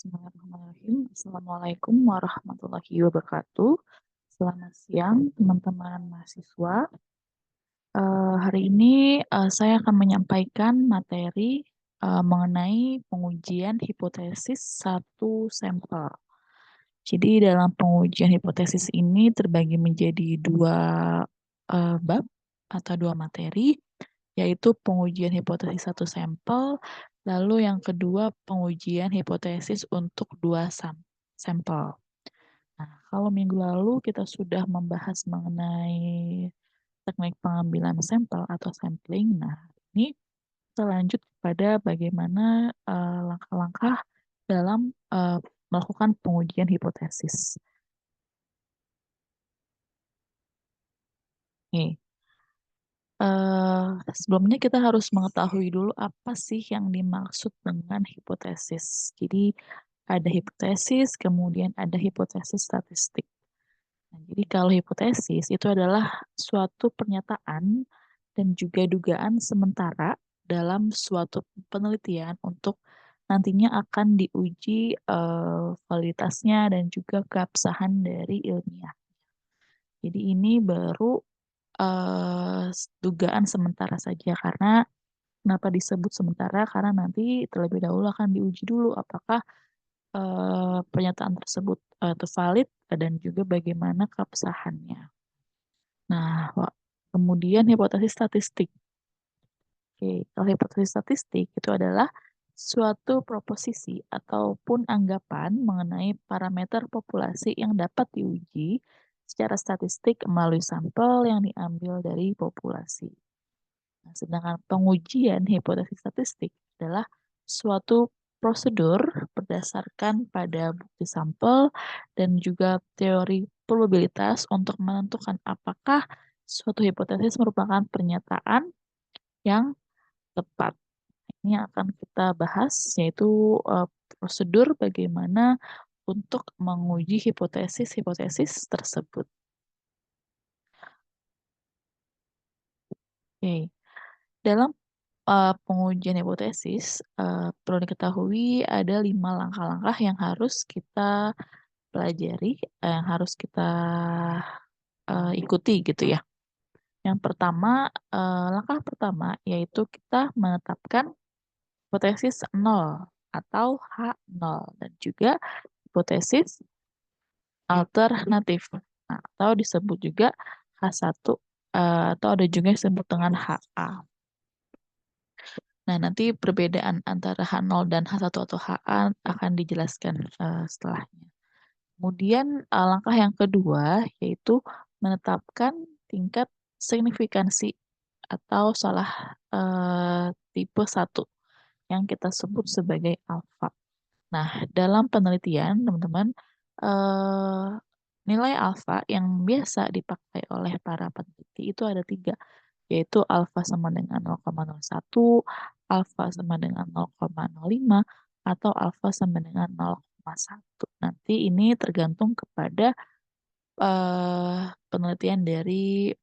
Bismillahirrahmanirrahim. Assalamualaikum warahmatullahi wabarakatuh. Selamat siang, teman-teman mahasiswa. Hari ini saya akan menyampaikan materi mengenai pengujian hipotesis satu sampel. Jadi dalam pengujian hipotesis ini terbagi menjadi dua bab atau dua materi, yaitu pengujian hipotesis satu sampel, lalu yang kedua pengujian hipotesis untuk dua sampel. Nah, kalau minggu lalu kita sudah membahas mengenai teknik pengambilan sampel atau sampling. Nah, ini kita lanjut kepada bagaimana langkah-langkah dalam melakukan pengujian hipotesis. Oke. Sebelumnya kita harus mengetahui dulu apa sih yang dimaksud dengan hipotesis. Jadi ada hipotesis, kemudian ada hipotesis statistik. Nah, jadi kalau hipotesis itu adalah suatu pernyataan dan juga dugaan sementara dalam suatu penelitian untuk nantinya akan diuji validitasnya dan juga keabsahan dari ilmiah. Jadi ini baru dugaan sementara saja karena kenapa disebut sementara karena nanti terlebih dahulu akan diuji dulu apakah pernyataan tersebut itu valid dan juga bagaimana keabsahannya. Nah, kemudian hipotesis statistik. Oke, kalau hipotesis statistik itu adalah suatu proposisi ataupun anggapan mengenai parameter populasi yang dapat diuji secara statistik melalui sampel yang diambil dari populasi. Nah, sedangkan pengujian hipotesis statistik adalah suatu prosedur berdasarkan pada bukti sampel dan juga teori probabilitas untuk menentukan apakah suatu hipotesis merupakan pernyataan yang tepat. Ini yang akan kita bahas yaitu prosedur bagaimana untuk menguji hipotesis-hipotesis tersebut. Oke. Dalam pengujian hipotesis, perlu diketahui ada 5 langkah-langkah yang harus kita pelajari, yang harus kita ikuti gitu ya. Yang pertama, langkah pertama yaitu kita menetapkan hipotesis 0 atau H0 dan juga hipotesis alternatif. Nah, atau disebut juga H1 atau ada juga yang disebut dengan HA. Nah, nanti perbedaan antara H0 dan H1 atau HA akan dijelaskan setelahnya. Kemudian langkah yang kedua yaitu menetapkan tingkat signifikansi atau salah tipe 1 yang kita sebut sebagai alfa. Nah, dalam penelitian teman-teman nilai alfa yang biasa dipakai oleh para peneliti itu ada 3, yaitu alfa sama dengan 0,01, alfa sama dengan 0,05, atau alfa sama dengan 0,1. Nanti ini tergantung kepada penelitian dari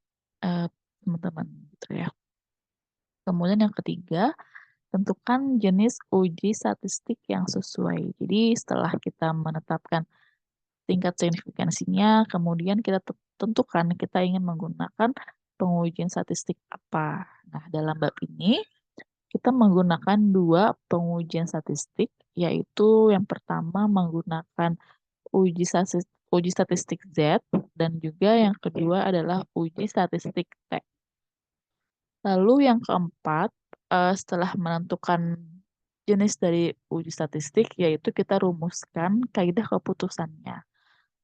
teman-teman gitu ya. Kemudian yang ketiga, tentukan jenis uji statistik yang sesuai. Jadi setelah kita menetapkan tingkat signifikansinya, kemudian kita tentukan kita ingin menggunakan pengujian statistik apa. Nah, dalam bab ini kita menggunakan 2 pengujian statistik, yaitu yang pertama menggunakan uji statistik Z dan juga yang kedua adalah uji statistik T. Lalu yang keempat, setelah menentukan jenis dari uji statistik, yaitu kita rumuskan kaidah keputusannya.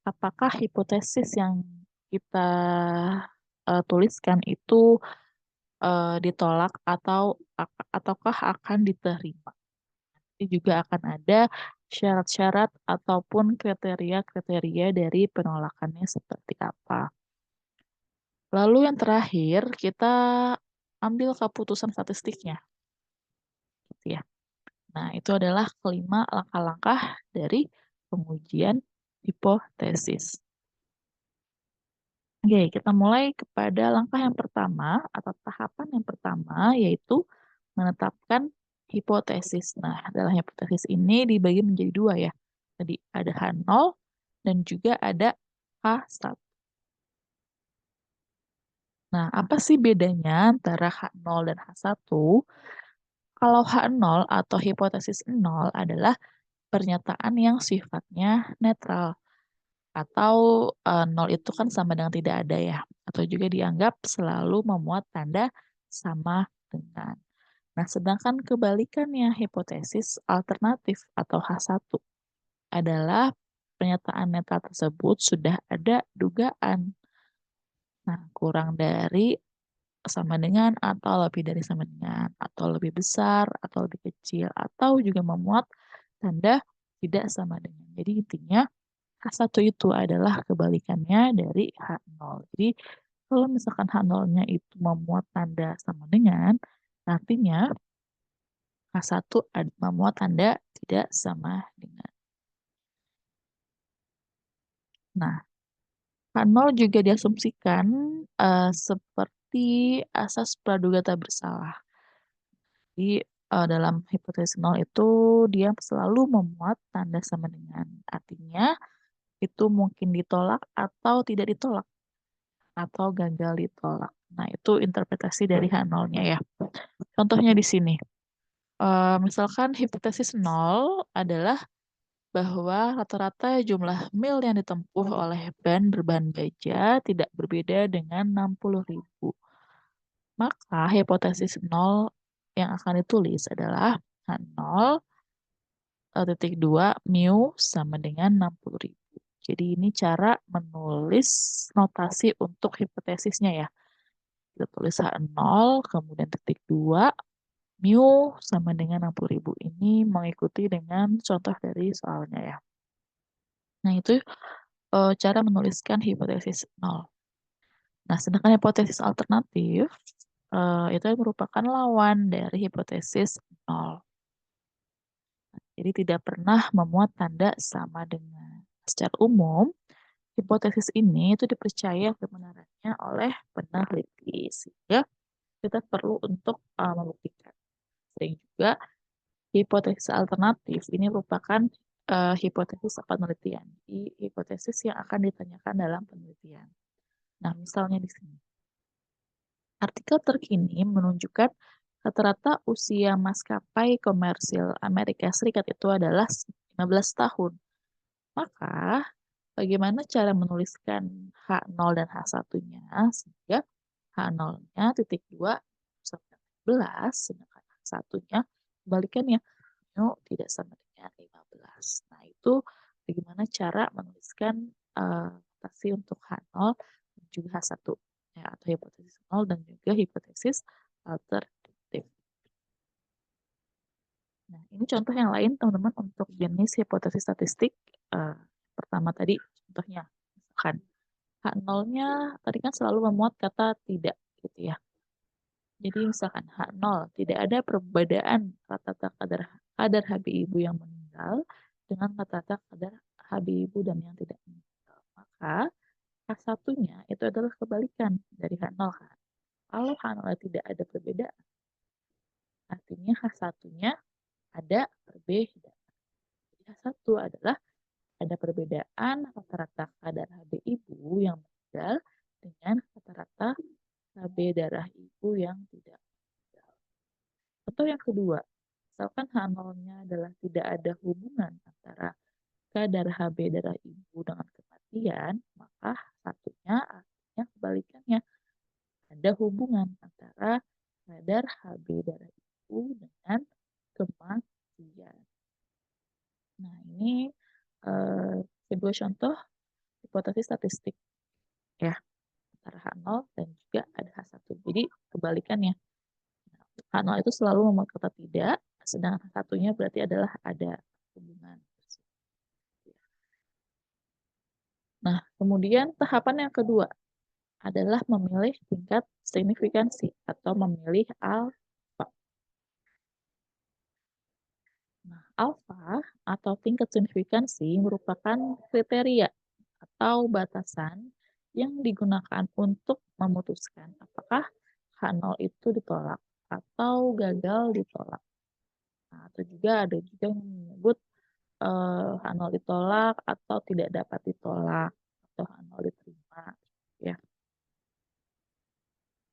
Apakah hipotesis yang kita tuliskan itu ditolak ataukah akan diterima. Nanti juga akan ada syarat-syarat ataupun kriteria-kriteria dari penolakannya seperti apa. Lalu yang terakhir, kita ambil keputusan statistiknya. Gitu ya. Nah, itu adalah kelima langkah-langkah dari pengujian hipotesis. Oke, kita mulai kepada langkah yang pertama atau tahapan yang pertama yaitu menetapkan hipotesis. Nah, dalam hipotesis ini dibagi menjadi 2 ya. Tadi ada H0 dan juga ada H1. Nah, apa sih bedanya antara H0 dan H1? Kalau H0 atau hipotesis 0 adalah pernyataan yang sifatnya netral. Atau 0 itu kan sama dengan tidak ada ya. Atau juga dianggap selalu memuat tanda sama dengan. Nah, sedangkan kebalikannya hipotesis alternatif atau H1 adalah pernyataan netral tersebut sudah ada dugaan. Nah, kurang dari sama dengan atau lebih dari sama dengan atau lebih besar atau lebih kecil atau juga memuat tanda tidak sama dengan. Jadi intinya H1 itu adalah kebalikannya dari H0. Jadi kalau misalkan H0-nya itu memuat tanda sama dengan, artinya H1 memuat tanda tidak sama dengan. Nah, H0 juga diasumsikan seperti asas praduga tak bersalah. Jadi dalam hipotesis 0 itu dia selalu memuat tanda sama dengan. Artinya itu mungkin ditolak atau tidak ditolak atau gagal ditolak. Nah, itu interpretasi dari H0-nya ya. Contohnya di sini. Misalkan hipotesis 0 adalah bahwa rata-rata jumlah mil yang ditempuh oleh ban berbahan baja tidak berbeda dengan 60.000. Maka hipotesis 0 yang akan ditulis adalah H0 titik 2 mu sama dengan 60.000. Jadi ini cara menulis notasi untuk hipotesisnya ya. Kita tulis H0, kemudian titik 2, mu sama dengan 60.000. Ini mengikuti dengan contoh dari soalnya ya. Nah itu cara menuliskan hipotesis 0. Nah sedangkan hipotesis alternatif itu merupakan lawan dari hipotesis 0. Jadi tidak pernah memuat tanda sama dengan. Secara umum, hipotesis ini itu dipercaya kebenarannya oleh peneliti, sehingga kita perlu untuk membuktikan. Sering juga hipotesis alternatif ini merupakan hipotesis penelitian, di hipotesis yang akan ditanyakan dalam penelitian. Nah, misalnya di sini. Artikel terkini menunjukkan rata-rata usia maskapai komersil Amerika Serikat itu adalah 15 tahun. Maka, bagaimana cara menuliskan H0 dan H1-nya sehingga H0-nya titik 2 sampai 15, sedangkan H1-nya kebalikannya mu tidak sama dengan 15. Nah, itu bagaimana cara menuliskan notasi untuk H0 dan juga H1 ya, atau hipotesis 0 dan juga hipotesis alternatif. Nah, ini contoh yang lain teman-teman untuk jenis hipotesis statistik. Pertama tadi contohnya, misalkan H0-nya tadi kan selalu memuat kata tidak gitu ya. Jadi misalkan H0, tidak ada perbedaan rata-rata kadar HB ibu yang meninggal dengan rata-rata kadar HB ibu dan yang tidak meninggal. Maka H1-nya itu adalah kebalikan dari H0 kan. Kalau H0 tidak ada perbedaan, artinya H1-nya ada perbedaan. Jadi H1 adalah ada perbedaan rata-rata kadar HB ibu yang meninggal dengan rata-rata HB darah ibu yang tidak meninggal. Atau yang kedua, misalkan H0-nya adalah tidak ada hubungan antara kadar HB darah ibu dengan kematian, maka satunya artinya kebalikannya. Ada hubungan antara kadar HB darah ibu dengan kematian. Nah, ini kedua contoh hipotesis statistik ya, antara H0 dan juga ada H1. Jadi kebalikannya. H0 itu selalu memuat kata tidak, sedangkan H1-nya berarti adalah ada hubungan. Nah, kemudian tahapan yang kedua adalah memilih tingkat signifikansi atau memilih alfa. Nah, alfa atau tingkat signifikansi merupakan kriteria atau batasan yang digunakan untuk memutuskan apakah H0 itu ditolak atau gagal ditolak. Nah, atau juga ada juga yang menyebut H0 ditolak atau tidak dapat ditolak atau H0 diterima ya.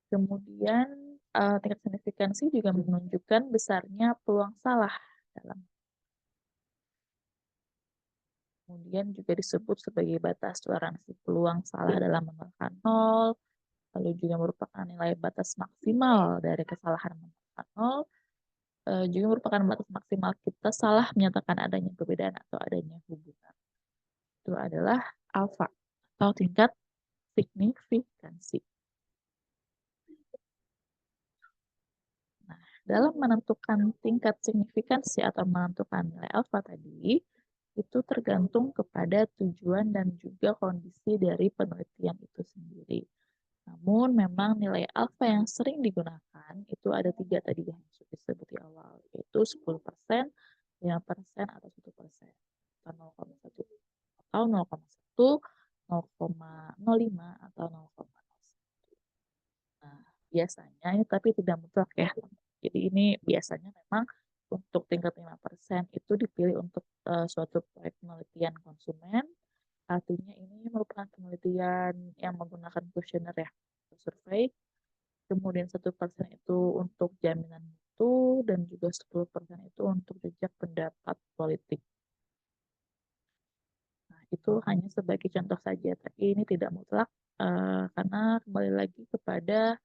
Kemudian, tingkat signifikansi juga menunjukkan besarnya peluang salah dalam kemudian juga disebut sebagai batas toleransi peluang salah dalam menerapkan nol, lalu juga merupakan nilai batas maksimal dari kesalahan menerapkan nol, juga merupakan batas maksimal kita salah menyatakan adanya perbedaan atau adanya hubungan. Itu adalah alfa atau tingkat signifikansi. Nah, dalam menentukan tingkat signifikansi atau menentukan nilai alfa tadi, itu tergantung kepada tujuan dan juga kondisi dari penelitian itu sendiri. Namun memang nilai alfa yang sering digunakan itu ada 3 tadi yang sudah disebut di awal, yaitu 10%, 5%, atau 1%, atau 0,1, atau 0,1, 0,05, atau 0,01. Nah, biasanya ini tapi tidak mutlak ya. Jadi ini biasanya memang untuk tingkat 5% itu dipilih untuk suatu proyek penelitian konsumen. Artinya ini merupakan penelitian yang menggunakan kuesioner ya, survei. Kemudian 1% itu untuk jaminan mutu dan juga 10% itu untuk jejak pendapat politik. Nah, itu hanya sebagai contoh saja, tapi ini tidak mutlak karena kembali lagi kepada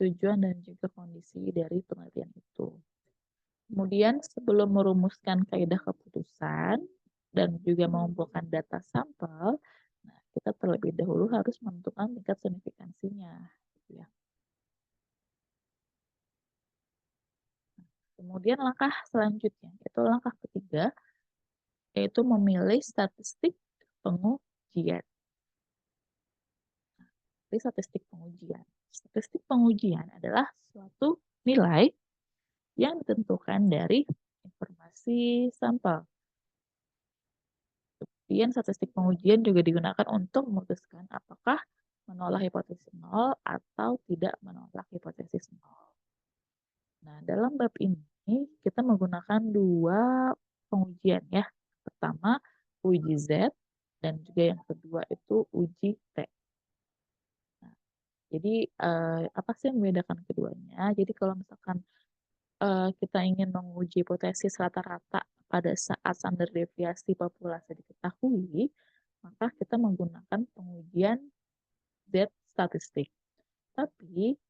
tujuan dan juga kondisi dari penelitian itu. Kemudian sebelum merumuskan kaidah keputusan dan juga mengumpulkan data sampel, nah kita terlebih dahulu harus menentukan tingkat signifikansinya. Gitu ya. Kemudian langkah selanjutnya, itu langkah ketiga, yaitu memilih statistik pengujian. Jadi statistik pengujian. Statistik pengujian adalah suatu nilai yang ditentukan dari informasi sampel. Kemudian statistik pengujian juga digunakan untuk memutuskan apakah menolak hipotesis nol atau tidak menolak hipotesis nol. Nah, dalam bab ini kita menggunakan dua pengujian ya. Pertama, uji Z dan juga yang kedua itu uji T. Nah, jadi apa sih yang membedakan keduanya? Jadi kalau misalkan kita ingin menguji hipotesis rata-rata pada saat standar deviasi populasi diketahui, maka kita menggunakan pengujian Z statistik. Tapi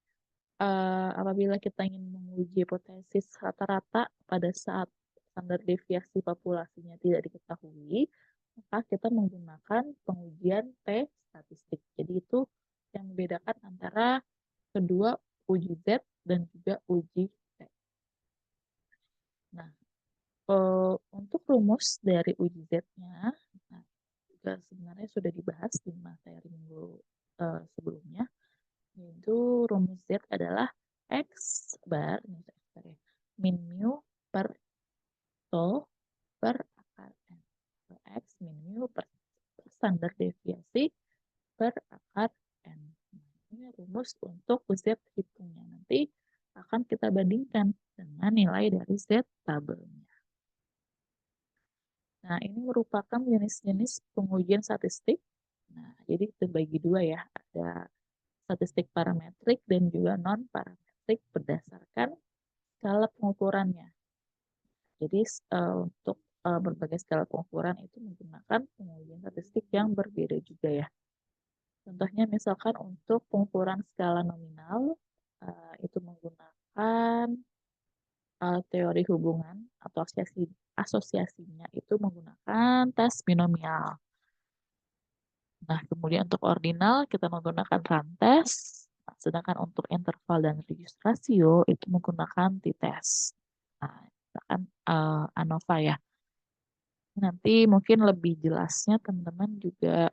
apabila kita ingin menguji hipotesis rata-rata pada saat standar deviasi populasinya tidak diketahui, maka kita menggunakan pengujian T statistik. Jadi itu yang membedakan antara kedua uji Z dan juga uji T. Nah, untuk rumus dari uji Z-nya, nah, juga sebenarnya sudah dibahas di materi minggu sebelumnya, yaitu rumus Z adalah X bar, min mu per tol per akar N. X min mu per standar deviasi per akar N. Ini rumus untuk Z hitungnya. Nanti akan kita bandingkan dengan nilai dari Z tabelnya. Nah, ini merupakan jenis-jenis pengujian statistik. Nah, jadi terbagi dua ya. Ada statistik parametrik dan juga non-parametrik berdasarkan skala pengukurannya. Jadi untuk berbagai skala pengukuran itu menggunakan pengujian statistik yang berbeda juga ya. Contohnya misalkan untuk pengukuran skala nominal itu menggunakan teori hubungan atau asosiasinya itu menggunakan tes binomial. Nah, kemudian untuk ordinal kita menggunakan rantes, sedangkan untuk interval dan reduced ratio itu menggunakan t-test. Nah, misalkan ANOVA ya. Nanti mungkin lebih jelasnya teman-teman juga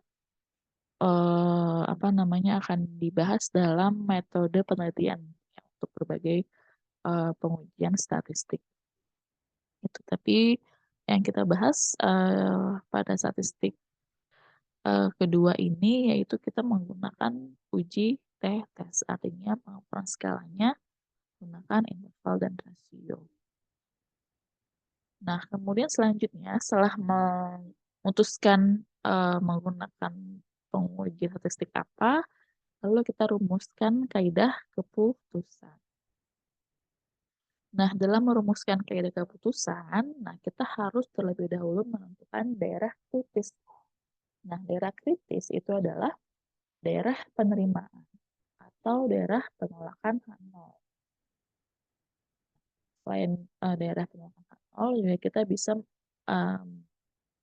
apa namanya akan dibahas dalam metode penelitian ya, untuk berbagai pengujian statistik. Itu tapi yang kita bahas pada statistik kedua ini yaitu kita menggunakan uji t-test, artinya pengukuran skalanya menggunakan interval dan rasio. Nah, kemudian selanjutnya setelah memutuskan menggunakan penguji statistik apa, lalu kita rumuskan kaidah keputusan. Nah, dalam merumuskan kaidah keputusan, nah kita harus terlebih dahulu menentukan daerah kritis. Nah, daerah kritis itu adalah daerah penerimaan atau daerah penolakan H0. Selain daerah penolakan H0, juga kita bisa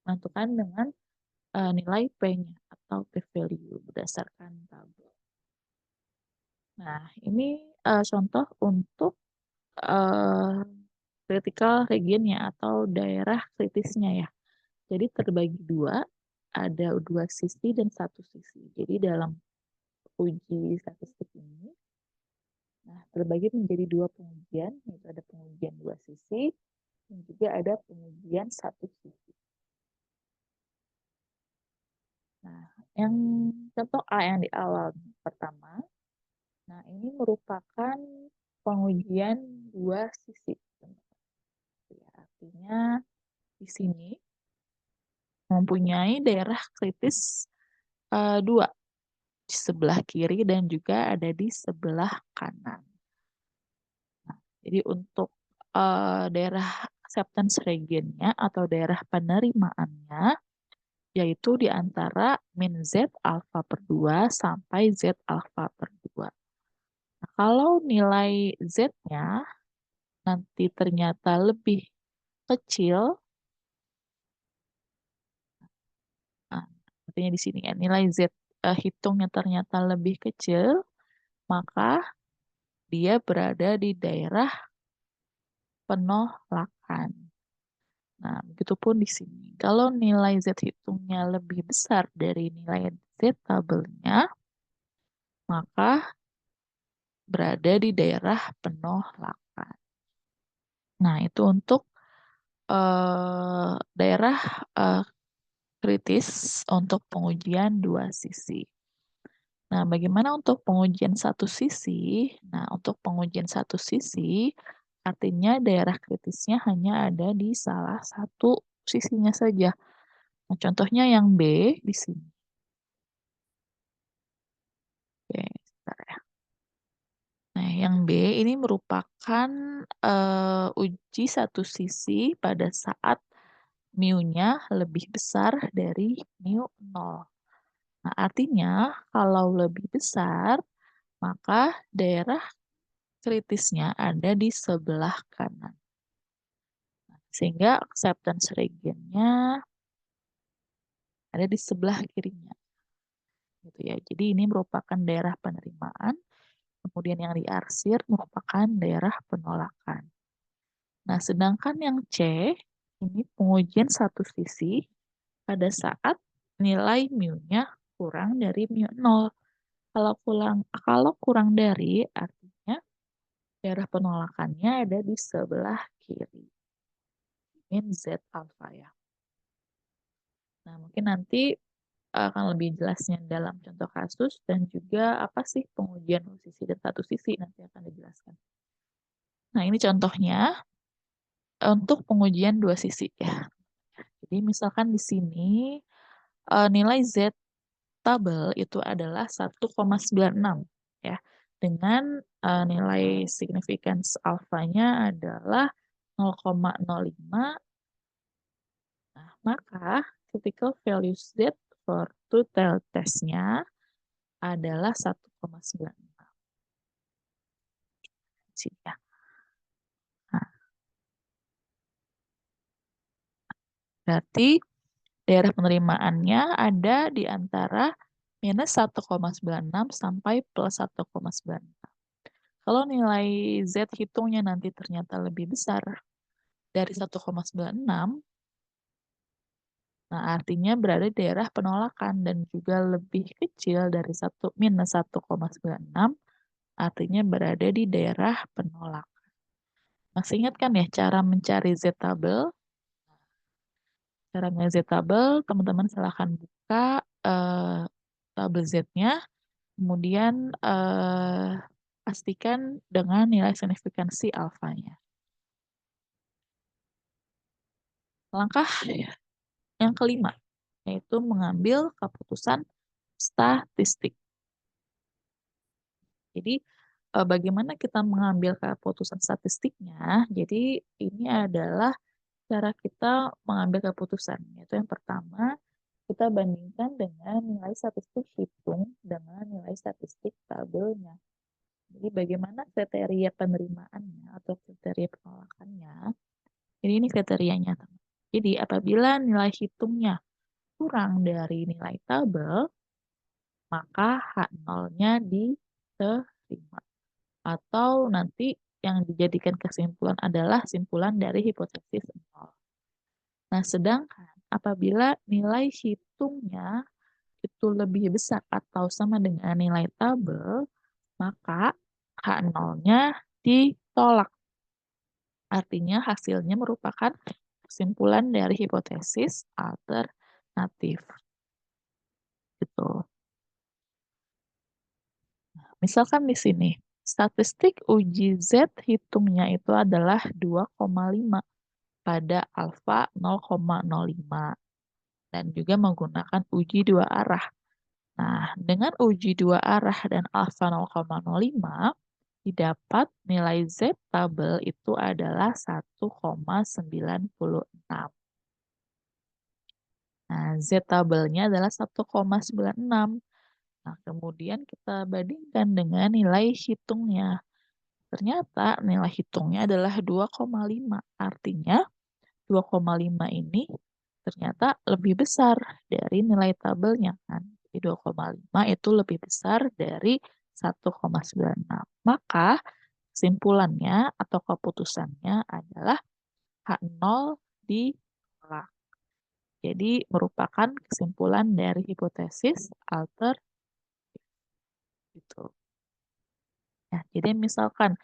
menentukan dengan nilai P-nya atau P-value berdasarkan tabel. Nah, ini contoh untuk uh, critical region-nya atau daerah kritisnya ya. Jadi terbagi dua, ada dua sisi dan satu sisi. Jadi dalam uji statistik ini, nah terbagi menjadi dua pengujian, yaitu ada pengujian dua sisi dan juga ada pengujian satu sisi. Nah, yang contoh A yang di awal pertama, nah ini merupakan pengujian dua sisi. Ya, artinya di sini mempunyai daerah kritis dua, di sebelah kiri dan juga ada di sebelah kanan. Nah, jadi untuk daerah acceptance region-nya atau daerah penerimaannya, yaitu di antara min Z alfa per 2 sampai Z alfa per 2. Nah, kalau nilai Z-nya nanti ternyata lebih kecil, nah, artinya di sini ya, nilai Z hitungnya ternyata lebih kecil, maka dia berada di daerah penolakan. Nah, begitupun di sini. Kalau nilai Z hitungnya lebih besar dari nilai Z tabelnya, maka berada di daerah penolakan. Nah, itu untuk daerah uh, kritis untuk pengujian dua sisi. Nah, bagaimana untuk pengujian satu sisi? Nah, untuk pengujian satu sisi, artinya daerah kritisnya hanya ada di salah satu sisinya saja. Nah, contohnya yang B di sini. Oke, sebentar ya. Nah, yang B ini merupakan uji satu sisi pada saat mu-nya lebih besar dari mu 0. Nah, artinya kalau lebih besar, maka daerah kritisnya ada di sebelah kanan. Sehingga acceptance region-nya ada di sebelah kirinya. Gitu ya. Jadi ini merupakan daerah penerimaan, kemudian yang diarsir merupakan daerah penolakan. Nah, sedangkan yang C ini pengujian satu sisi pada saat nilai mu-nya kurang dari mu 0. Kalau kurang dari artinya daerah penolakannya ada di sebelah kiri. Min Z alfa ya. Nah, mungkin nanti akan lebih jelasnya dalam contoh kasus dan juga apa sih pengujian dua sisi dan satu sisi nanti akan dijelaskan. Nah, ini contohnya untuk pengujian dua sisi ya. Jadi misalkan di sini nilai Z tabel itu adalah 1,96 ya. Dengan nilai significance alfanya adalah 0,05. Nah, maka critical value Z for two-tailed test-nya adalah 1,96. Sini ya. Nah, berarti daerah penerimaannya ada di antara minus 1,96 sampai plus 1,96. Kalau nilai Z hitungnya nanti ternyata lebih besar dari 1,96, nah artinya berada di daerah penolakan dan juga lebih kecil dari minus 1,96, artinya berada di daerah penolakan. Masih ingat kan ya cara mencari Z tabel? Cara mencari Z tabel, teman-teman silahkan buka tabel Z-nya, kemudian pastikan dengan nilai signifikansi alfanya. Langkah yang kelima, yaitu mengambil keputusan statistik. Jadi, bagaimana kita mengambil keputusan statistiknya, jadi ini adalah cara kita mengambil keputusan, yaitu yang pertama, kita bandingkan dengan nilai statistik hitung dengan nilai statistik tabelnya. Jadi bagaimana kriteria penerimaannya atau kriteria penolakannya, jadi ini kriterianya. Jadi apabila nilai hitungnya kurang dari nilai tabel, maka H0-nya diterima. Atau nanti yang dijadikan kesimpulan adalah simpulan dari hipotesis nol. Nah, sedangkan apabila nilai hitungnya itu lebih besar atau sama dengan nilai tabel, maka H0-nya ditolak. Artinya hasilnya merupakan kesimpulan dari hipotesis alternatif. Gitu. Misalkan di sini, statistik uji Z hitungnya itu adalah 2,5 pada alfa 0,05 dan juga menggunakan uji dua arah. Nah, dengan uji dua arah dan alfa 0,05 didapat nilai Z tabel itu adalah 1,96. Nah, Z tabelnya adalah 1,96. Nah, kemudian kita bandingkan dengan nilai hitungnya. Ternyata nilai hitungnya adalah 2,5. Artinya 2,5 ini ternyata lebih besar dari nilai tabelnya kan. Jadi 2,5 itu lebih besar dari 1,96. Maka kesimpulannya atau keputusannya adalah H0 ditolak. Jadi merupakan kesimpulan dari hipotesis alternatif. Gitu. Nah, jadi misalkan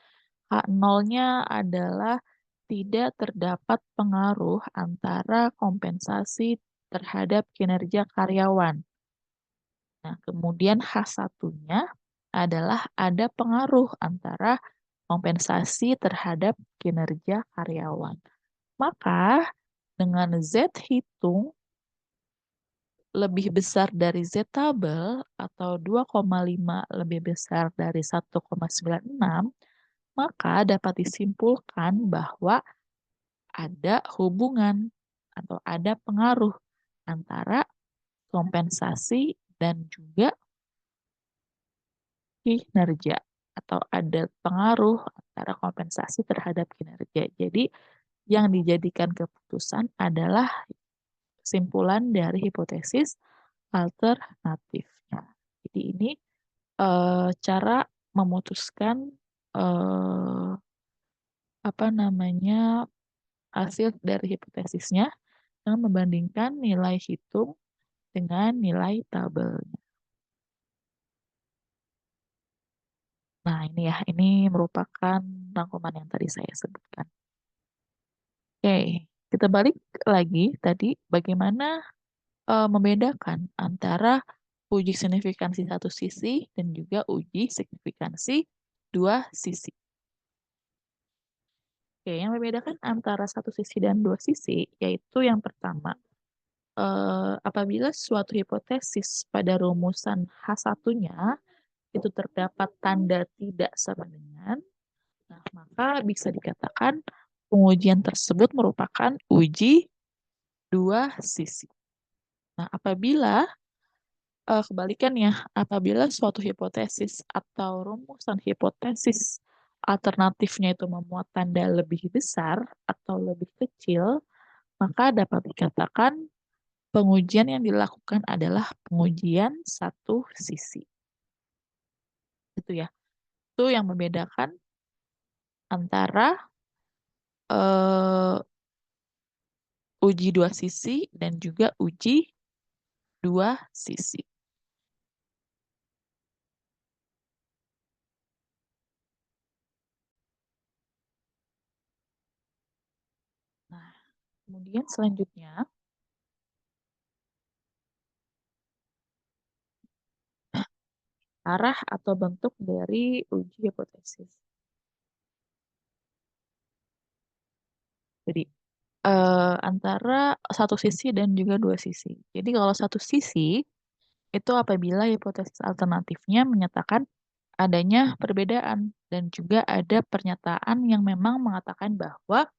H0-nya adalah tidak terdapat pengaruh antara kompensasi terhadap kinerja karyawan. Nah, kemudian H1-nya adalah ada pengaruh antara kompensasi terhadap kinerja karyawan. Maka dengan Z hitung lebih besar dari Z tabel atau 2,5 lebih besar dari 1,96, maka dapat disimpulkan bahwa ada hubungan atau ada pengaruh antara kompensasi dan juga kinerja atau ada pengaruh antara kompensasi terhadap kinerja. Jadi yang dijadikan keputusan adalah kesimpulan dari hipotesis alternatifnya. Jadi ini cara memutuskan eh, apa namanya hasil dari hipotesisnya dengan membandingkan nilai hitung dengan nilai tabelnya. Nah, ini ya, ini merupakan rangkuman yang tadi saya sebutkan. Oke, kita balik lagi tadi bagaimana membedakan antara uji signifikansi satu sisi dan juga uji signifikansi dua sisi. Oke, yang membedakan antara satu sisi dan dua sisi yaitu yang pertama, apabila suatu hipotesis pada rumusan H1-nya itu terdapat tanda tidak sama dengan, nah, maka bisa dikatakan pengujian tersebut merupakan uji dua sisi. Nah, apabila kebalikannya, apabila suatu hipotesis atau rumusan hipotesis alternatifnya itu memuat tanda lebih besar atau lebih kecil, maka dapat dikatakan pengujian yang dilakukan adalah pengujian satu sisi. Itu ya. Itu yang membedakan antara uji dua sisi dan juga uji dua sisi. Nah, kemudian selanjutnya, arah atau bentuk dari uji hipotesis. Jadi, antara satu sisi dan juga dua sisi. Jadi kalau satu sisi, itu apabila hipotesis alternatifnya menyatakan adanya perbedaan dan juga ada pernyataan yang memang mengatakan bahwa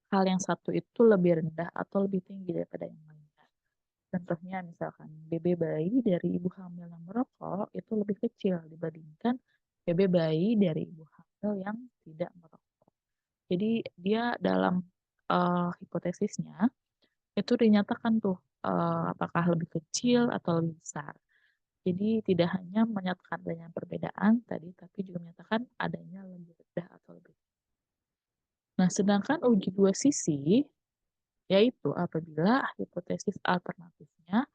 hal yang satu itu lebih rendah atau lebih tinggi daripada yang lainnya. Contohnya misalkan BB bayi dari ibu hamil yang merokok itu lebih kecil dibandingkan BB bayi dari ibu hamil yang tidak merokok. Jadi dia dalam hipotesisnya itu dinyatakan tuh apakah lebih kecil atau lebih besar. Jadi tidak hanya menyatakan adanya perbedaan tadi, tapi juga menyatakan adanya lebih rendah atau lebih. Nah, sedangkan uji dua sisi, yaitu apabila hipotesis alternatifnya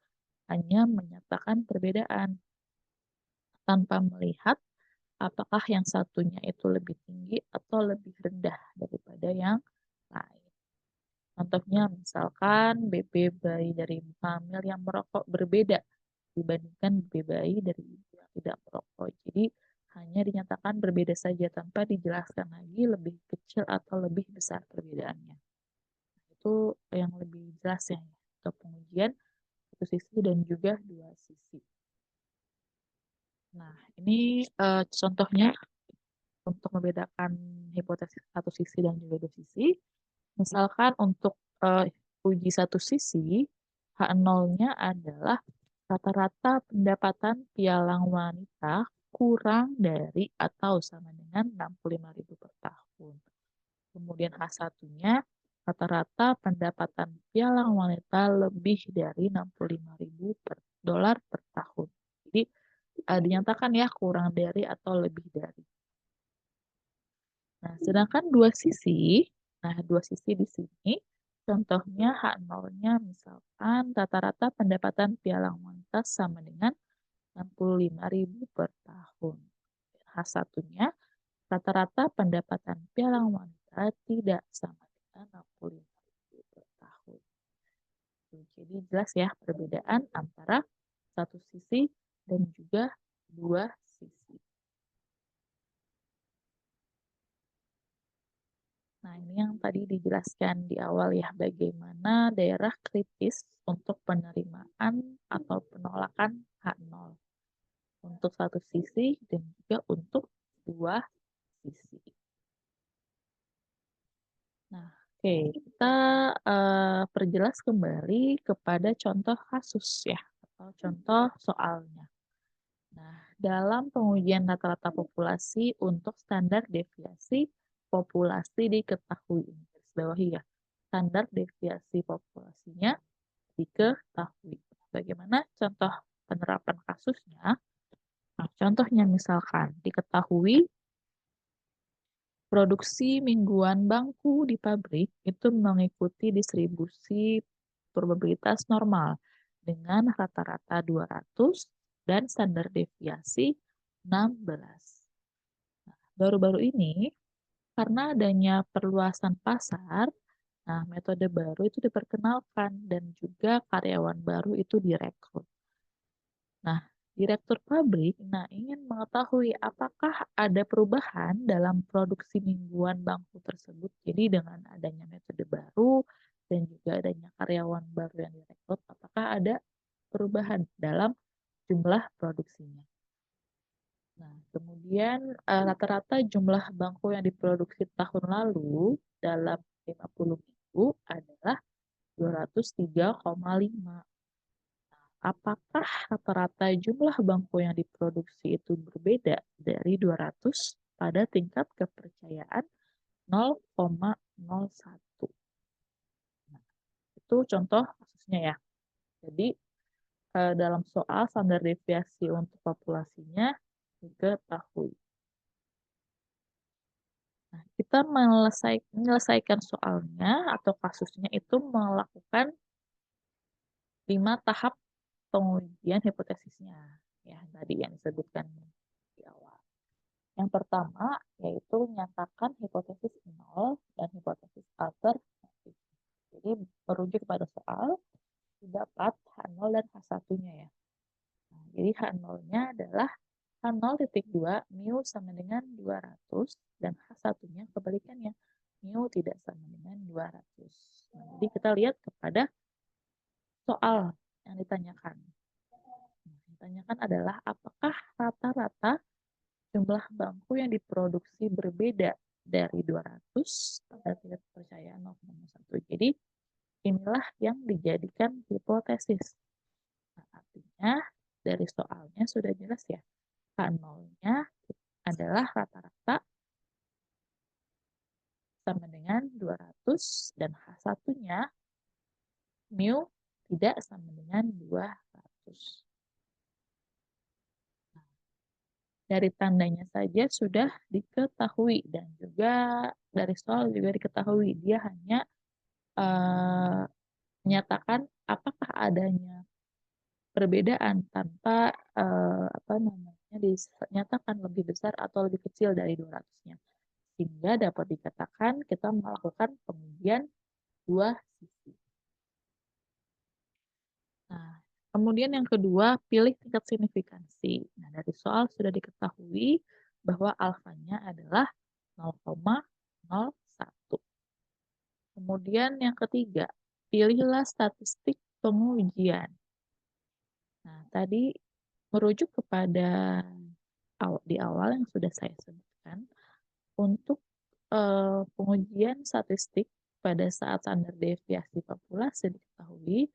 hanya menyatakan perbedaan tanpa melihat apakah yang satunya itu lebih tinggi atau lebih rendah daripada yang lain. Contohnya misalkan BB bayi dari ibu hamil yang merokok berbeda dibandingkan BB bayi dari ibu yang tidak merokok. Jadi hanya dinyatakan berbeda saja tanpa dijelaskan lagi lebih kecil atau lebih besar perbedaannya. Itu yang lebih jelas ya untuk pengujian satu sisi dan juga dua sisi. Nah, ini contohnya untuk membedakan hipotesis satu sisi dan juga dua sisi. Misalkan untuk uji satu sisi, H0-nya adalah rata-rata pendapatan pialang wanita kurang dari atau sama dengan 65.000 per tahun. Kemudian H1-nya rata-rata pendapatan pialang wanita lebih dari 65.000 dolar per tahun. Jadi dinyatakan ya kurang dari atau lebih dari. Nah, sedangkan dua sisi di sini contohnya H0-nya misalkan rata-rata pendapatan pialang wanita sama dengan 65.000 per tahun. H1-nya rata-rata pendapatan pialang wanita tidak sama dengan 65.000 per tahun. Jadi jelas ya perbedaan antara satu sisi dan juga dua sisi. Nah, ini yang tadi dijelaskan di awal ya, bagaimana daerah kritis untuk penerimaan atau penolakan H0 untuk satu sisi dan juga untuk dua sisi. Nah, oke, kita perjelas kembali kepada contoh kasus ya, atau contoh soalnya. Nah, dalam pengujian rata-rata populasi untuk standar deviasi populasi diketahui. Garis bawahi ya. Standar deviasi populasinya diketahui. Bagaimana contoh penerapan kasusnya? Nah, contohnya misalkan diketahui produksi mingguan bangku di pabrik itu mengikuti distribusi probabilitas normal dengan rata-rata 200 dan standar deviasi 16. Nah, baru-baru ini, karena adanya perluasan pasar, nah metode baru itu diperkenalkan dan juga karyawan baru itu direkrut. Nah, direktur pabrik ingin mengetahui apakah ada perubahan dalam produksi mingguan bangku tersebut. Jadi dengan adanya metode baru dan juga adanya karyawan baru yang direkrut, apakah ada perubahan dalam jumlah produksinya. Nah, kemudian rata-rata jumlah bangku yang diproduksi tahun lalu dalam 50 minggu adalah 203,5. Apakah rata-rata jumlah bangku yang diproduksi itu berbeda dari 200 pada tingkat kepercayaan 0,01? Nah, itu contoh kasusnya ya. Jadi dalam soal standar deviasi untuk populasinya diketahui. Nah, kita menyelesaikan soalnya atau kasusnya itu melakukan 5 tahap pengujian hipotesisnya. Ya, tadi yang disebutkan di awal. Yang pertama yaitu menyatakan hipotesis nol dan hipotesis alternatif. Jadi merujuk pada soal dapat H0 dan H1-nya ya. Nah, jadi H0-nya adalah H0,2 mu sama dengan 200 dan H1-nya kebalikannya mu tidak sama dengan 200. Nah, jadi kita lihat kepada soal yang ditanyakan. Yang ditanyakan adalah apakah rata-rata jumlah bangku yang diproduksi berbeda dari 200 pada tingkat kepercayaan 0,1. Jadi inilah yang dijadikan hipotesis. Nah, artinya dari soalnya sudah jelas ya. K0-nya adalah rata-rata sama dengan 200 dan H1-nya mu tidak sama dengan 200. Dari tandanya saja sudah diketahui dan juga dari soal juga diketahui dia hanya menyatakan apakah adanya perbedaan tanpa dinyatakan lebih besar atau lebih kecil dari 200-nya. Sehingga dapat dikatakan kita melakukan pengujian dua sisi. Nah, kemudian yang kedua, pilih tingkat signifikansi. Nah, dari soal sudah diketahui bahwa alfanya adalah 0,01. Kemudian yang ketiga, pilihlah statistik pengujian. Nah, tadi merujuk kepada di awal yang sudah saya sebutkan, untuk pengujian statistik pada saat standar deviasi populasi diketahui,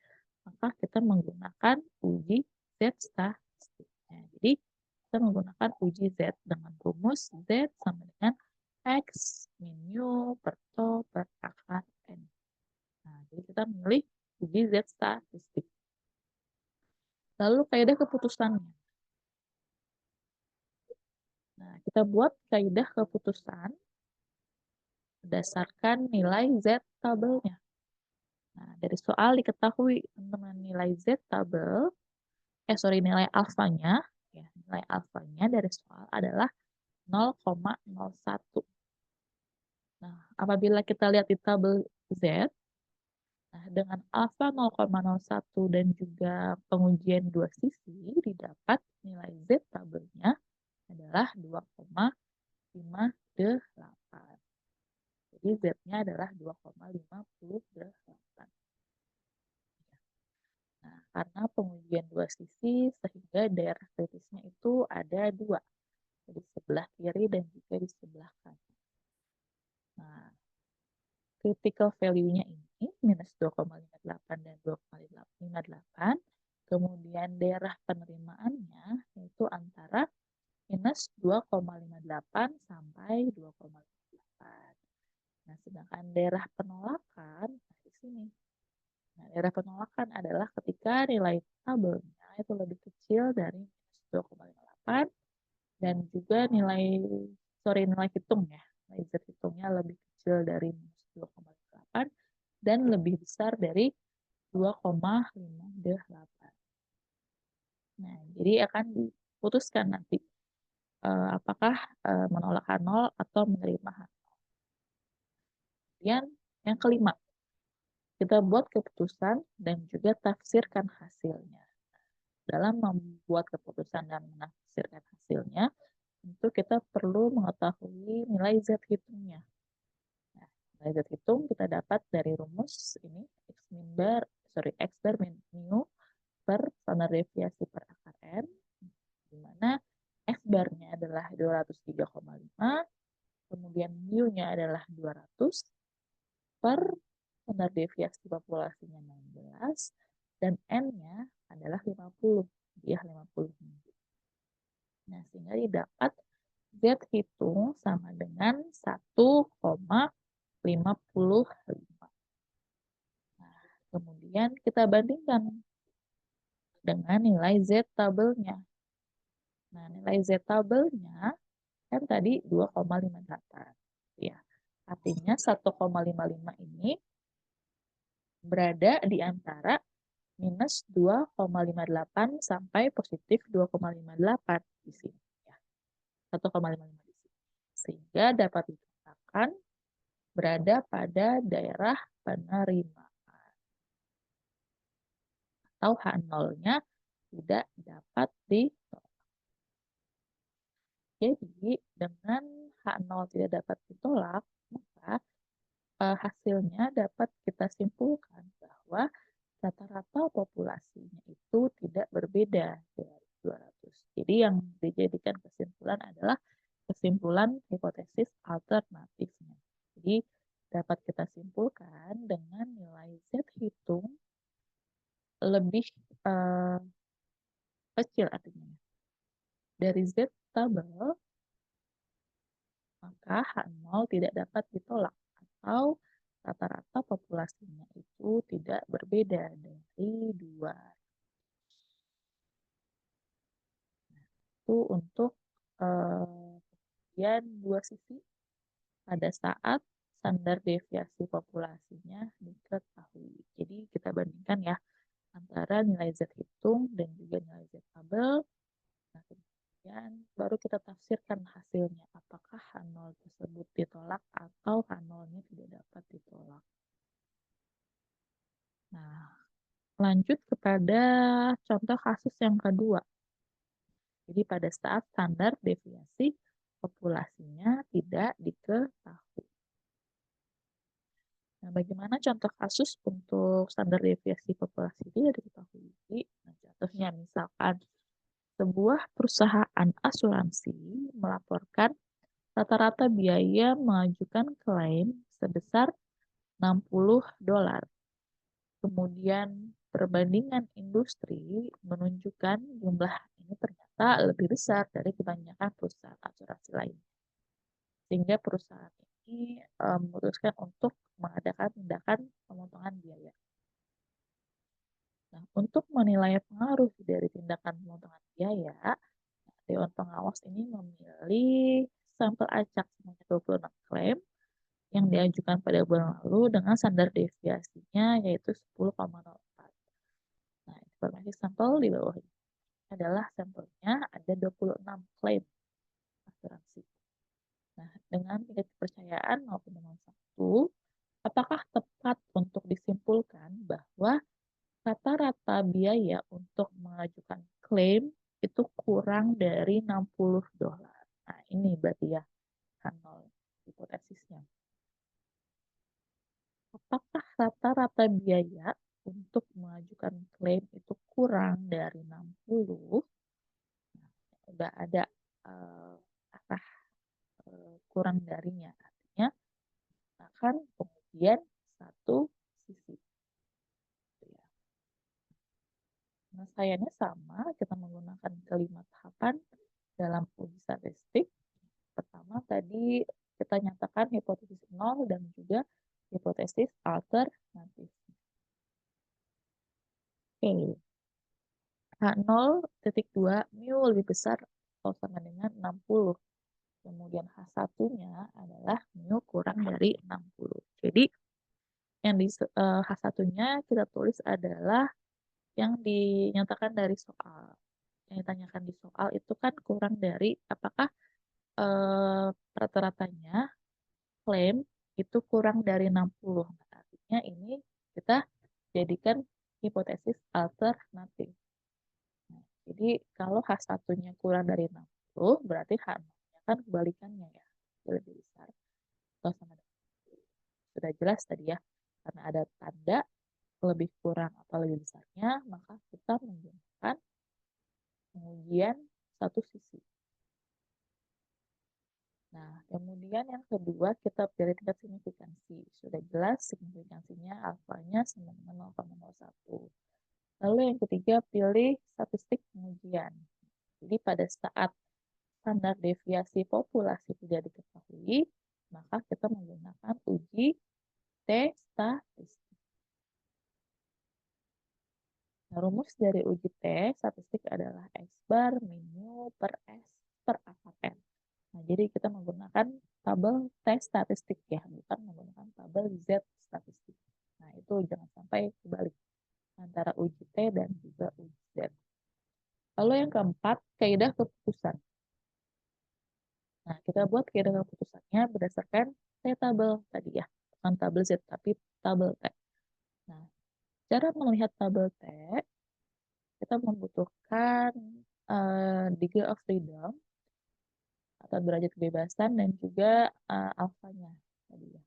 maka kita menggunakan uji Z statistiknya. Jadi, kita menggunakan uji Z dengan rumus Z sama dengan X min U per to per akar N. Nah, jadi kita memilih uji Z statistik. Lalu kaidah keputusannya. Nah, kita buat kaidah keputusan berdasarkan nilai Z tabelnya. Nah, dari soal diketahui teman-teman nilai Z tabel, nilai alfanya, ya, nilai alfanya dari soal adalah 0,01. Nah, apabila kita lihat di tabel Z, nah dengan alfa 0,01 dan juga pengujian dua sisi, didapat nilai Z tabelnya adalah 2,58. Jadi Z-nya adalah 2,58. Nah, karena pengujian dua sisi, sehingga daerah kritisnya itu ada dua, di sebelah kiri dan juga di sebelah kanan. Nah, critical value-nya ini minus 2,58 dan 2,58. Kemudian daerah penerimaannya yaitu antara minus 2,58 sampai 2,58. Nah, sedangkan daerah penolakan di sini. Nah, daerah penolakan adalah ketika nilai tabelnya itu lebih kecil dari minus 2,58 dan juga nilai hitung ya. Nilai Z hitungnya lebih kecil dari minus 2,58 dan lebih besar dari 2,58. Nah, jadi akan diputuskan nanti apakah menolak H0 atau menerima H0. Kemudian yang kelima, kita buat keputusan dan juga tafsirkan hasilnya. Dalam membuat keputusan dan menafsirkan hasilnya, tentu kita perlu mengetahui nilai Z hitungnya. Nah, nilai Z hitung kita dapat dari rumus ini, X bar min mu per standar deviasi per akar N, di mana X barnya adalah 203,5, kemudian mu-nya adalah 200, per standar deviasi populasinya 16, dan N-nya adalah 50, dia 50 minggu. Nah, sehingga didapat Z hitung sama dengan 1,55. Nah, kemudian kita bandingkan dengan nilai Z tabelnya. Nah, nilai Z tabelnya kan tadi 2,58. Ya. Artinya 1,55 ini berada di antara minus 2,58 sampai positif 2,58 di sini. Ya. 1,55 di sini. Sehingga dapat dikatakan berada pada daerah penerimaan. Atau H0-nya tidak dapat ditolak. Jadi, dengan H0 tidak dapat ditolak, maka hasilnya dapat kita simpulkan bahwa rata-rata populasinya itu tidak berbeda dari 200. Jadi yang dijadikan kesimpulan adalah kesimpulan hipotesis alternatifnya. Jadi dapat kita simpulkan dengan nilai Z hitung lebih kecil artinya. Dari Z tabel, maka H0 tidak dapat ditolak atau rata-rata populasinya itu tidak berbeda dari 2. Itu untuk kemudian dua sisi pada saat standar deviasi populasinya diketahui. Jadi kita bandingkan ya antara nilai Z hitung dan juga nilai Z tabel. Nah, kemudian baru kita tafsirkan hasilnya. Apakah H0 tersebut ditolak atau H0-nya tidak dapat ditolak. Nah, lanjut kepada contoh kasus yang kedua. Jadi pada saat standar deviasi populasinya tidak diketahui. Nah, bagaimana contoh kasus untuk standar deviasi populasi tidak diketahui? Nah, contohnya misalkan sebuah perusahaan asuransi melaporkan rata-rata biaya mengajukan klaim sebesar $60. Kemudian perbandingan industri menunjukkan jumlah ini ternyata lebih besar dari kebanyakan perusahaan asuransi lain. Sehingga perusahaan ini memutuskan untuk mengadakan tindakan pemotongan biaya. Nah, untuk menilai pengaruh dari tindakan pemotongan biaya, Dewan Pengawas ini memilih sampel acak sebanyak 26 klaim yang diajukan pada bulan lalu dengan standar deviasinya yaitu 10,04. Nah, informasi sampel di bawah ini adalah sampelnya ada 26 klaim asuransi. Nah, dengan tingkat kepercayaan 0,01, apakah tepat untuk disimpulkan bahwa rata-rata biaya untuk mengajukan klaim itu kurang dari $60? Nah, ini berarti ya H0 hipotesisnya. Apakah rata-rata biaya untuk mengajukan klaim itu kurang dari 60? Nah, udah ada arah kurang darinya. Artinya akan kemudian satu sisi. Penyelesaiannya sama, kita menggunakan kelima tahapan dalam uji statistik. Pertama tadi kita nyatakan hipotesis 0 dan juga hipotesis alternatif. Oke. H0.2 mu lebih besar atau sama dengan 60. Kemudian H1-nya adalah mu kurang dari 60. Jadi yang di H1-nya kita tulis adalah yang dinyatakan dari soal. Yang ditanyakan di soal itu kan kurang dari apakah rata-ratanya klaim itu kurang dari 60. Nah, artinya ini kita jadikan hipotesis alternatif. Nah, jadi kalau H1-nya kurang dari 60, berarti H0-nya kan kebalikannya ya, lebih besar. Atau sama dengan sudah jelas tadi ya, karena ada tanda lebih kurang atau lebih besarnya, maka kita menggunakan pengujian satu sisi. Nah, kemudian yang kedua kita pilih tingkat signifikansi. Sudah jelas signifikansinya alfanya sama dengan 0,01. Lalu yang ketiga pilih statistik pengujian. Jadi pada saat standar deviasi populasi tidak diketahui, maka kita menggunakan uji T statistik. Nah, rumus dari uji T statistik adalah X bar min mu per S per akar N. Nah, jadi kita menggunakan tabel T statistik ya, bukan menggunakan tabel Z statistik. Nah, itu jangan sampai kebalik antara uji T dan juga uji Z. Lalu yang keempat, kaidah keputusan. Nah, kita buat kaidah keputusannya berdasarkan T tabel tadi ya, bukan tabel Z, tapi tabel T. Nah, cara melihat tabel T, kita membutuhkan degree of freedom atau derajat kebebasan dan juga alfanya tadi ya.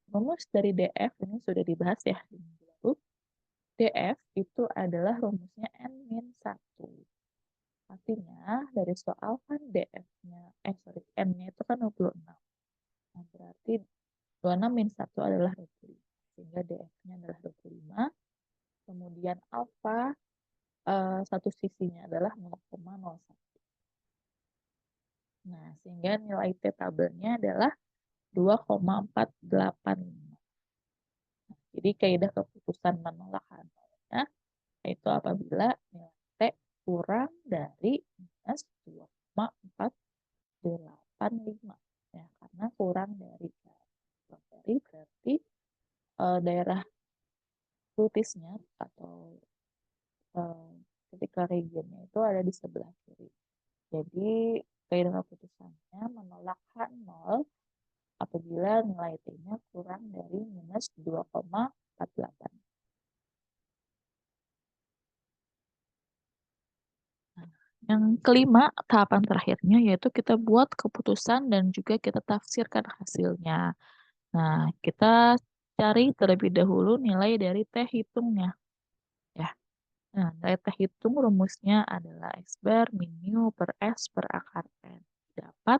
Rumus dari DF ini sudah dibahas ya di minggu lalu. DF itu adalah rumusnya N-1. Artinya dari soal kan DF-nya, N-nya itu kan 26. Nah, berarti 26 min 1 adalah 25. Sehingga DF-nya adalah 25. Kemudian alfa satu sisinya adalah 0,01. Nah, sehingga nilai T tabelnya adalah 2,485. Nah, jadi kaidah keputusan menolak H0-nya yaitu apabila nilai T kurang dari minus 2,485. Ya, karena kurang dari berarti daerah rutisnya atau ketika regionnya itu ada di sebelah kiri. Jadi kaidah keputusannya menolak H0 apabila nilai T-nya kurang dari minus 2,48. Yang kelima, tahapan terakhirnya yaitu kita buat keputusan dan juga kita tafsirkan hasilnya. Nah, kita cari terlebih dahulu nilai dari T hitungnya. Ya. Nah, nilai T hitung rumusnya adalah X bar min mu per S per akar N. Dapat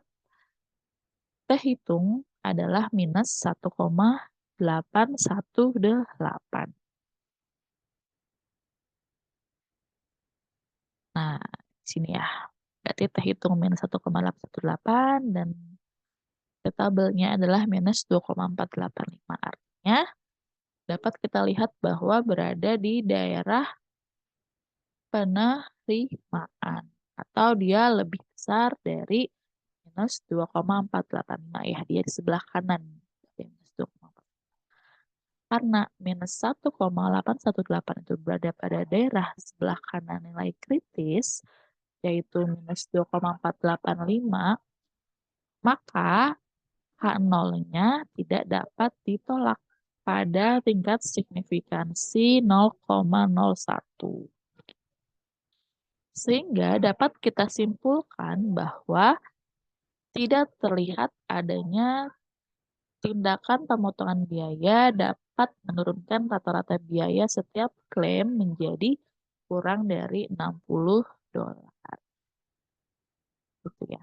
T hitung adalah minus 1,818. Nah, sini ya. Berarti T hitung minus 1,818 dan tabelnya adalah minus 2,485. Artinya dapat kita lihat bahwa berada di daerah penerimaan atau dia lebih besar dari minus 2,485 ya, dia di sebelah kanan minus 2,4. Karena minus 1,818 itu berada pada daerah sebelah kanan nilai kritis yaitu minus 2,485, maka H0-nya tidak dapat ditolak pada tingkat signifikansi 0,01. Sehingga dapat kita simpulkan bahwa tidak terlihat adanya tindakan pemotongan biaya dapat menurunkan rata-rata biaya setiap klaim menjadi kurang dari $60. Gitu ya.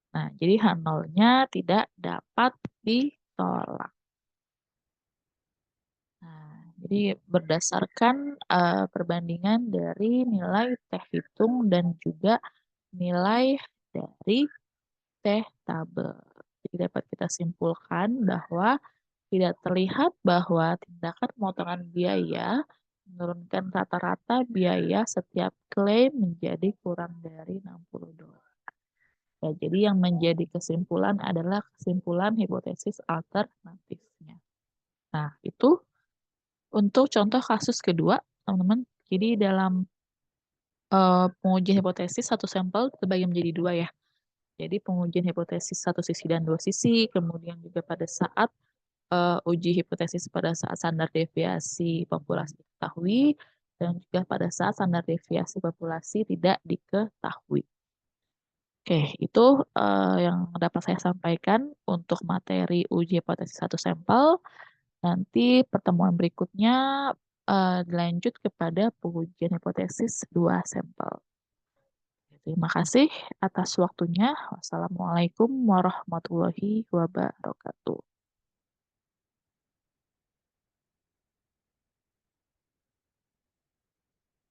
Nah, jadi H0-nya tidak dapat ditolak. Nah, jadi berdasarkan perbandingan dari nilai T hitung dan juga nilai dari T tabel. Jadi dapat kita simpulkan bahwa tidak terlihat bahwa tindakan pemotongan biaya menurunkan rata-rata biaya setiap klaim menjadi kurang dari $60. Ya, jadi yang menjadi kesimpulan adalah kesimpulan hipotesis alternatifnya. Nah, itu untuk contoh kasus kedua, teman-teman. Jadi dalam pengujian hipotesis satu sampel terbagi menjadi dua ya. Jadi pengujian hipotesis satu sisi dan dua sisi, kemudian juga pada saat uji hipotesis pada saat standar deviasi populasi diketahui, dan juga pada saat standar deviasi populasi tidak diketahui. Oke, itu yang dapat saya sampaikan untuk materi uji hipotesis satu sampel. Nanti pertemuan berikutnya dilanjut kepada pengujian hipotesis dua sampel. Terima kasih atas waktunya. Wassalamualaikum warahmatullahi wabarakatuh.